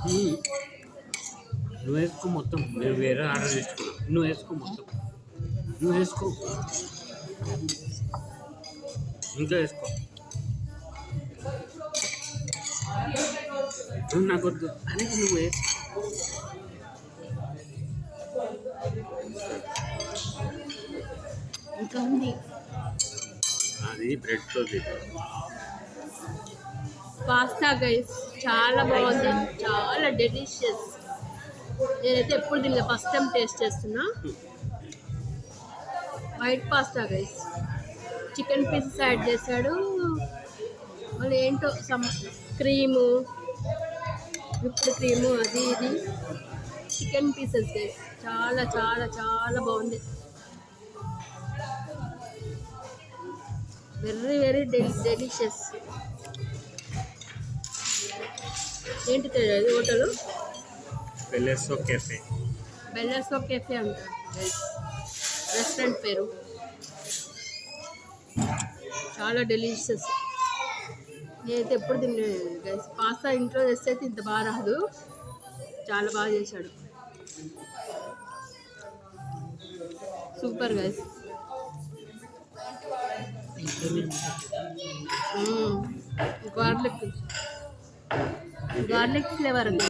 హ్మ్. నువ్వు వేసుకో మొత్తం. నేను వేరే ఆర్డర్ తెచ్చుకున్నా. నువ్వు వేసుకో మొత్తం. నువ్వు వేసుకో. ఇంకా వేసుకో. నువ్వు నాకొద్దు. అరే నువ్వు వేసుకో. ఇంకా ఉంది. అది బ్రెడ్తో పాస్తా గైస్ చాలా బాగుంది, చాలా డెలిషియస్. నేనైతే ఎప్పుడు తినలే, ఫస్ట్ టైం టేస్ట్ చేస్తున్నా. White pasta guys, chicken pieces add చేశాడు. మళ్ళీ ఏంటో సమ్ క్రీము, విప్డ్ క్రీము, అది ఇది. చికెన్ పీసెస్ గైస్, చాలా చాలా చాలా బాగుంది. Very very delicious. ఏంటి తెలియదు హోటలు? బెల్లెస్సో కెఫే. బెల్లర్సో కెఫే అంటారు రెస్టారెంట్ పేరు. చాలా డెలిషియస్. నేనైతే ఎప్పుడు తినలేదు గైస్. పాస్తా ఇంట్లో చేస్తే అయితే ఇంత బాగా రాదు. చాలా బాగా చేశాడు, సూపర్ గైస్. గార్లిక్ ఫ్లేవర్ అది.